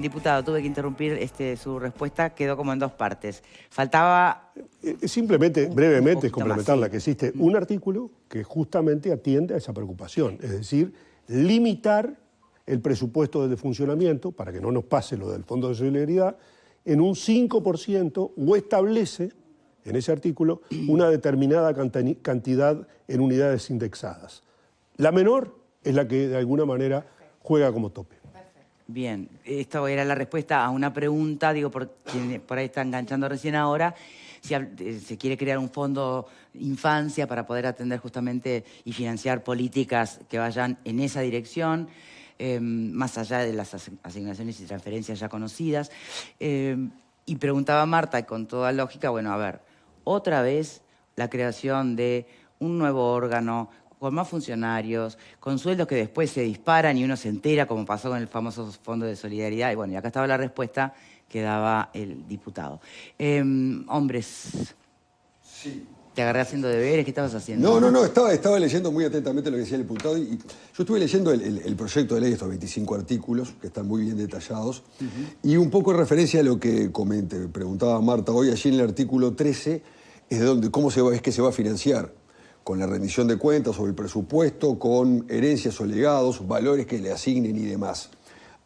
Diputado, tuve que interrumpir su respuesta, quedó como en dos partes. Faltaba... Simplemente, brevemente, es complementarla, sí. que existe un artículo que justamente atiende a esa preocupación, es decir, limitar el presupuesto de funcionamiento, para que no nos pase lo del Fondo de Solidaridad, en un 5% o establece, en ese artículo, una determinada cantidad en unidades indexadas. La menor es la que de alguna manera juega como tope. Bien, esto era la respuesta a una pregunta, digo, por ahí está enganchando recién ahora, si se quiere crear un fondo infancia para poder atender justamente y financiar políticas que vayan en esa dirección, más allá de las asignaciones y transferencias ya conocidas. Y preguntaba Marta, con toda lógica, bueno, a ver, otra vez la creación de un nuevo órgano, con más funcionarios, con sueldos que después se disparan y uno se entera, como pasó con el famoso Fondo de Solidaridad. Y bueno, y acá estaba la respuesta que daba el diputado. Hombres, sí. ¿Te agarré haciendo deberes? ¿Qué estabas haciendo? No, estaba leyendo muy atentamente lo que decía el diputado y yo estuve leyendo el proyecto de ley, estos 25 artículos, que están muy bien detallados, y un poco en referencia a lo que preguntaba Marta hoy, allí en el artículo 13, es de donde, es que se va a financiar, con la rendición de cuentas o el presupuesto, con herencias o legados, valores que le asignen y demás.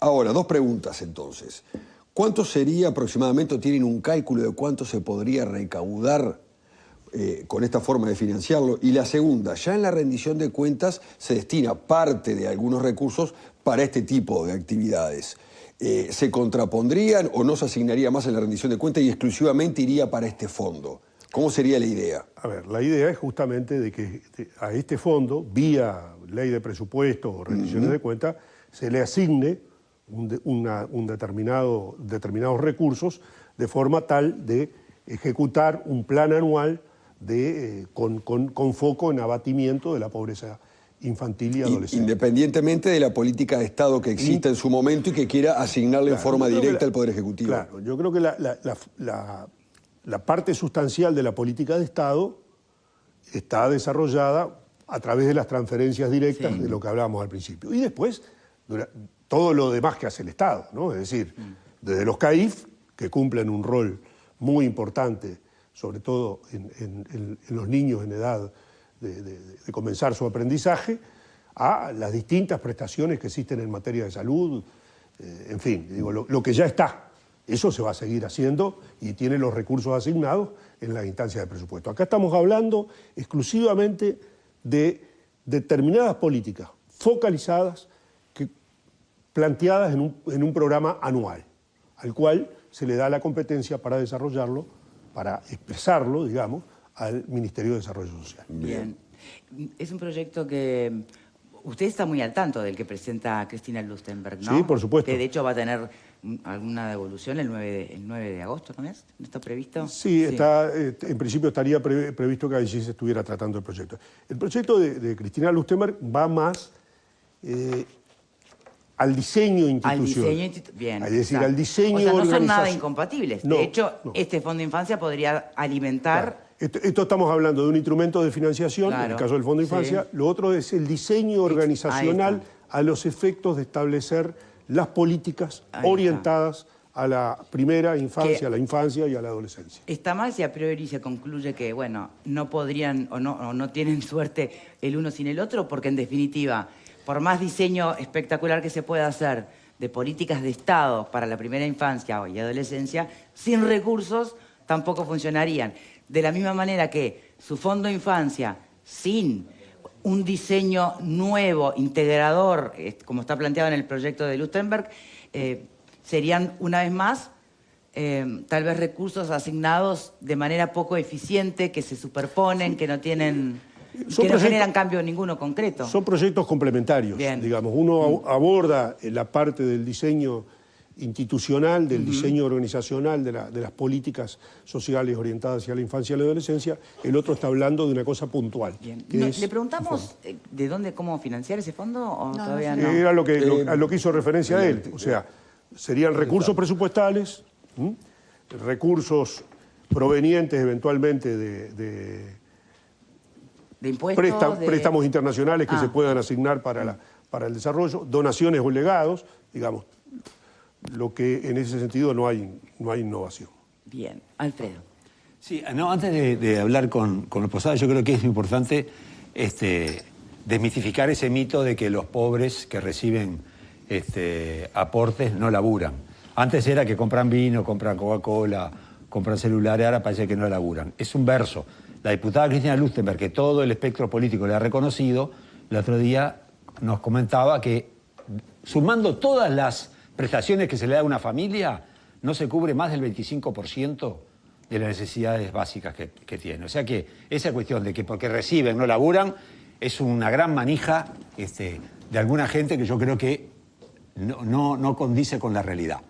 Ahora, dos preguntas entonces. ¿Cuánto sería aproximadamente, o tienen un cálculo de cuánto se podría recaudar con esta forma de financiarlo? Y la segunda, ya en la rendición de cuentas se destina parte de algunos recursos para este tipo de actividades. ¿Se contrapondrían o no se asignaría más en la rendición de cuentas y exclusivamente iría para este fondo? ¿Cómo sería la idea? A ver, la idea es justamente de que a este fondo, vía ley de presupuesto o rendiciones de cuentas, se le asigne determinados recursos de forma tal de ejecutar un plan anual con foco en abatimiento de la pobreza infantil y adolescente. Independientemente de la política de Estado que exista en su momento y que quiera asignarle en forma directa al Poder Ejecutivo. Claro, yo creo que la parte sustancial de la política de Estado está desarrollada a través de las transferencias directas, de lo que hablábamos al principio. Y después, todo lo demás que hace el Estado, ¿no? Es decir, desde los CAIF, que cumplen un rol muy importante, sobre todo en los niños en edad de comenzar su aprendizaje, a las distintas prestaciones que existen en materia de salud, en fin, digo, lo que ya está. Eso se va a seguir haciendo y tiene los recursos asignados en las instancias de presupuesto. Acá estamos hablando exclusivamente de determinadas políticas focalizadas, planteadas en un programa anual, al cual se le da la competencia para desarrollarlo, para expresarlo, digamos, al Ministerio de Desarrollo Social. Bien. Es un proyecto que usted está muy al tanto del que presenta Cristina Lustenberg, ¿no? Sí, por supuesto. Que de hecho va a tener alguna devolución el 9 de agosto, ¿no es? ¿No está previsto? Sí, está, en principio estaría previsto que allí se estuviera tratando el proyecto. El proyecto de Cristina Lustenberg va más al diseño institucional. Bien, es decir, al diseño organizacional. O sea, no son nada organizacional. incompatibles. No, de hecho, no. este Fondo de Infancia podría alimentar... Claro. Esto estamos hablando de un instrumento de financiación, en el caso del Fondo de Infancia. Lo otro es el diseño organizacional a los efectos de establecer las políticas orientadas a la primera infancia, a la infancia y a la adolescencia. Está mal si a priori se concluye que, bueno, no podrían o no tienen suerte el uno sin el otro, porque en definitiva, por más diseño espectacular que se pueda hacer de políticas de Estado para la primera infancia y adolescencia, sin recursos tampoco funcionarían. De la misma manera que su Fondo de Infancia, sin un diseño nuevo, integrador, como está planteado en el proyecto de Lustenberg, serían, una vez más, tal vez recursos asignados de manera poco eficiente, que se superponen, que no tienen... que no generan cambio ninguno concreto. Son proyectos complementarios, digamos. Uno aborda la parte del diseño institucional, del diseño organizacional de las políticas sociales orientadas hacia la infancia y la adolescencia. El otro está hablando de una cosa puntual. ¿Le preguntamos de dónde, cómo financiar ese fondo o todavía no? Era a lo que hizo referencia él. O sea, serían recursos presupuestales, recursos provenientes eventualmente de impuestos, préstamos internacionales que se puedan asignar para el desarrollo, donaciones o legados, digamos. lo que en ese sentido no hay innovación. Bien, Alfredo. Sí, no, antes de hablar con los Posadas, yo creo que es importante desmitificar ese mito de que los pobres que reciben aportes no laburan. Antes era que compran vino, compran Coca-Cola, compran celulares, ahora parece que no laburan. Es un verso. La diputada Cristina Lustenberg, que todo el espectro político le ha reconocido, el otro día nos comentaba que sumando todas las prestaciones que se le da a una familia, no se cubre más del 25% de las necesidades básicas que tiene. O sea que esa cuestión de que porque reciben no laburan es una gran manija de alguna gente que yo creo que no condice con la realidad.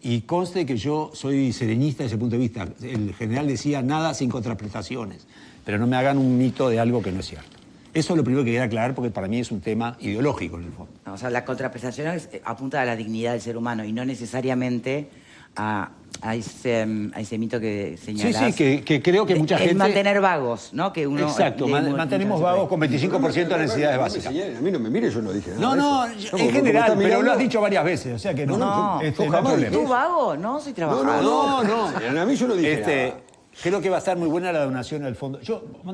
Y conste que yo soy serenista desde ese punto de vista. El general decía nada sin contraprestaciones, pero no me hagan un mito de algo que no es cierto. Eso es lo primero que quería aclarar porque para mí es un tema ideológico en el fondo. No, o sea, la contraprestación apunta a la dignidad del ser humano y no necesariamente a ese mito que señalás. Sí, que creo que mucha gente... mantener vagos, ¿no? Que uno Exacto, mantenemos vagos con 25% de necesidades básicas. A mí no me mire, yo no dije nada. No, en general, pero lo has dicho varias veces, o sea que no hay problema. ¿Tú vago? No, soy trabajador. No, a mí yo no dije nada. Creo que va a estar muy buena la donación al fondo.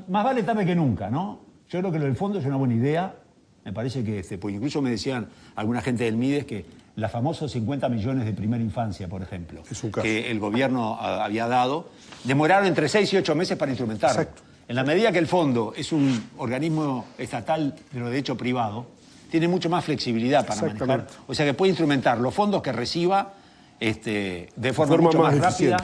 Más vale tarde que nunca, ¿no? Yo creo que lo del fondo es una buena idea. Me parece que, pues incluso me decían alguna gente del Mides que los famosos 50 millones de primera infancia, por ejemplo, que el gobierno había dado, demoraron entre 6 y 8 meses para instrumentarlo. Exacto. En la medida que el fondo es un organismo estatal, pero de hecho privado, tiene mucho más flexibilidad para manejar. O sea que puede instrumentar los fondos que reciba de forma mucho más rápida.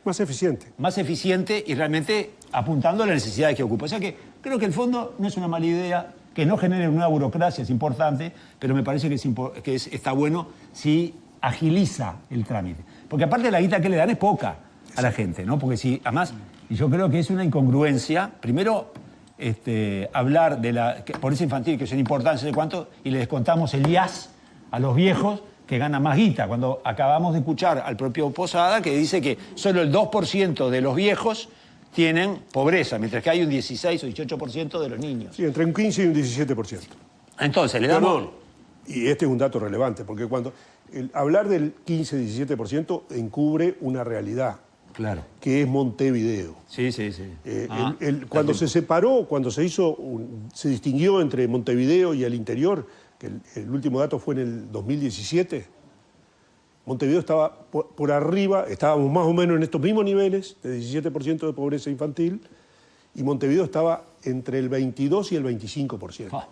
Más eficiente. Más eficiente y realmente apuntando a las necesidades que ocupa. O sea que creo que el fondo no es una mala idea. Que no genere nueva burocracia es importante, pero me parece que está bueno si agiliza el trámite. Porque aparte la guita que le dan es poca a la gente, ¿no? Porque si, además, y yo creo que es una incongruencia, primero hablar de la pobreza infantil, que es importante, no sé cuánto, y le descontamos el IAS a los viejos que ganan más guita, cuando acabamos de escuchar al propio Posada que dice que solo el 2% de los viejos tienen pobreza, mientras que hay un 16 o 18% de los niños. Sí, entre un 15 y un 17%. Entonces, le damos... Y este es un dato relevante, porque hablar del 15-17% encubre una realidad. Claro. Que es Montevideo. Sí. Cuando se separó, cuando se distinguió entre Montevideo y el interior, que el último dato fue en el 2017, Montevideo estaba por arriba, estábamos más o menos en estos mismos niveles de 17% de pobreza infantil, y Montevideo estaba entre el 22 y el 25%.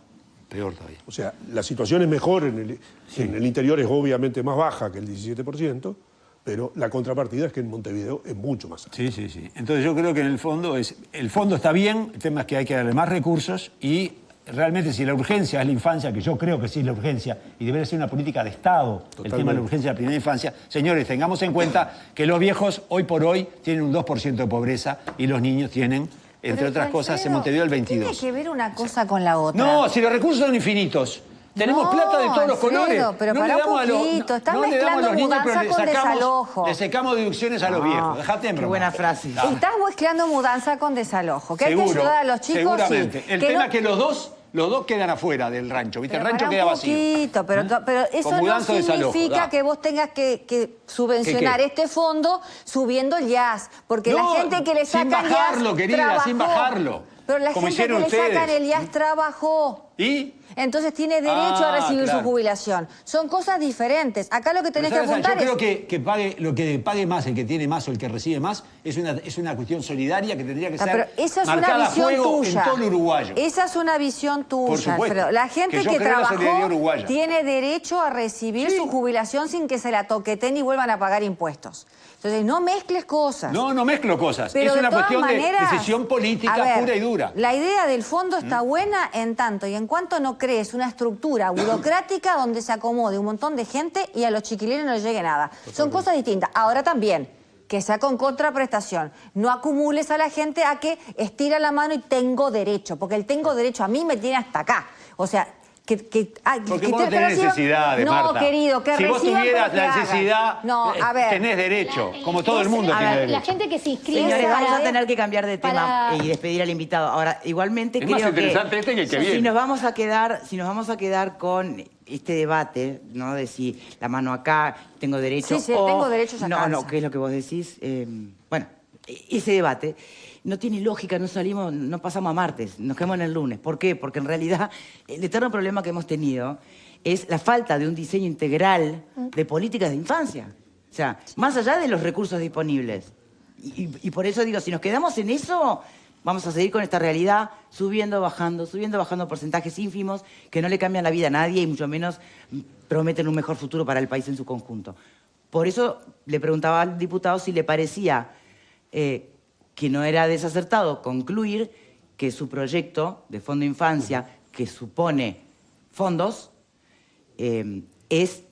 Peor todavía. O sea, la situación es mejor, en el interior es obviamente más baja que el 17%, pero la contrapartida es que en Montevideo es mucho más alto. Sí. Entonces yo creo que en el fondo está bien, el tema es que hay que darle más recursos y realmente si la urgencia es la infancia, que yo creo que sí es la urgencia, y debería ser una política de Estado, el tema de la urgencia de la primera infancia, señores, tengamos en cuenta que los viejos hoy por hoy tienen un 2% de pobreza y los niños tienen, entre otras cosas, en Montevideo el 22%. Tiene que ver una cosa con la otra. No, si los recursos son infinitos. Tenemos plata de todos los colores. Pero no para le damos un poquito, estás mezclando mudanza con desalojo. Le sacamos deducciones a los viejos. Dejate en Qué buena frase. Estás mezclando mudanza con desalojo. Que hay que ayudar a los chicos. Seguramente. El tema es que los dos quedan afuera del rancho, ¿viste? Pero el rancho queda vacío. Pero eso no significa que vos tengas que subvencionar este fondo subiendo el IAS. Porque la gente que le sacan IAS sin bajarlo, querida, trabajó. sin bajarlo. Pero la gente que le sacan el IAS trabajó. ¿Y? Entonces tiene derecho a recibir su jubilación. Son cosas diferentes. Acá lo que tenés que apuntar yo creo que pague, lo que pague más, el que tiene más o el que recibe más, es una cuestión solidaria que tendría que ser pero esa es marcada una a fuego visión tuya. En todo el uruguayo. Esa es una visión tuya, Por supuesto, Alfredo. La gente que trabajó tiene derecho a recibir su jubilación sin que se la toqueten y vuelvan a pagar impuestos. Entonces, no mezcles cosas. No mezclo cosas. Pero es una de todas cuestión maneras, de decisión política pura y dura. La idea del fondo está buena en tanto y en cuanto no crees una estructura burocrática donde se acomode un montón de gente y a los chiquilines no les llegue nada. Totalmente. Son cosas distintas. Ahora también, que sea con contraprestación. No acumules a la gente a que estira la mano y tengo derecho, porque el tengo derecho a mí me tiene hasta acá. O sea... Porque vos no tenés necesidades, Marta. No, querido, que si vos tuvieras la necesidad, tenés derecho, como todo el mundo tiene derecho. La gente que se inscribe... Señores, vamos a tener que cambiar de tema y despedir al invitado. Ahora, igualmente es creo más interesante que el que viene. si nos vamos a quedar con este debate, ¿no? De si la mano acá, tengo derecho Sí, o... tengo derecho ya No, cansa. ¿qué es lo que vos decís? Bueno, ese debate no tiene lógica, no pasamos a martes, nos quedamos en el lunes. ¿Por qué? Porque en realidad el eterno problema que hemos tenido es la falta de un diseño integral de políticas de infancia. O sea, más allá de los recursos disponibles. Y por eso digo, si nos quedamos en eso, vamos a seguir con esta realidad subiendo, bajando porcentajes ínfimos que no le cambian la vida a nadie y mucho menos prometen un mejor futuro para el país en su conjunto. Por eso le preguntaba al diputado si le parecía que no era desacertado concluir que su proyecto de Fondo Infancia, que supone fondos, es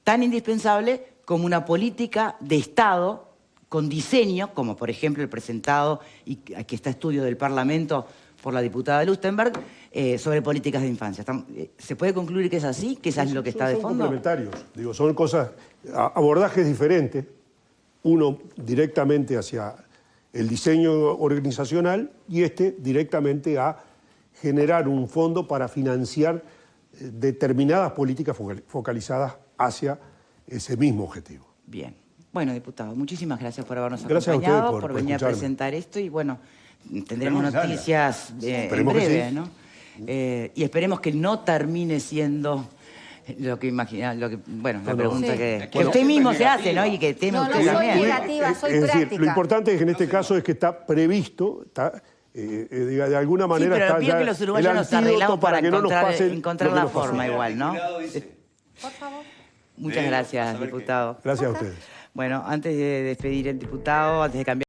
tan indispensable como una política de Estado con diseño, como por ejemplo el presentado, y aquí está estudio del Parlamento por la diputada Lustenberg, sobre políticas de infancia. ¿Se puede concluir que es así? ¿Que eso es lo que está de Son fondo? complementarios. Digo, son cosas, abordajes diferentes. Uno directamente hacia el diseño organizacional y este directamente a generar un fondo para financiar determinadas políticas focalizadas hacia ese mismo objetivo. Bien. Bueno, diputado, muchísimas gracias por habernos Gracias a acompañado, ustedes por venir a escucharme. presentar esto y bueno, tendremos Esperemos que salga. noticias en Esperemos que breve, sí. ¿no? Y esperemos que no termine siendo lo que imagina, bueno, la pregunta Sí. que usted mismo se hace, ¿no? Y que teme No, no usted soy también. negativa, soy es decir, práctica. lo importante es que en este caso es que está previsto, de alguna manera Sí, pero está pido ya que los el uruguayos nos antídoto arreglamos para que no nos pase encontrar lo que la nos pasó. forma igual, ¿no? Por favor. Muchas gracias, diputado. Gracias a ustedes. Bueno, antes de despedir el diputado, antes de cambiar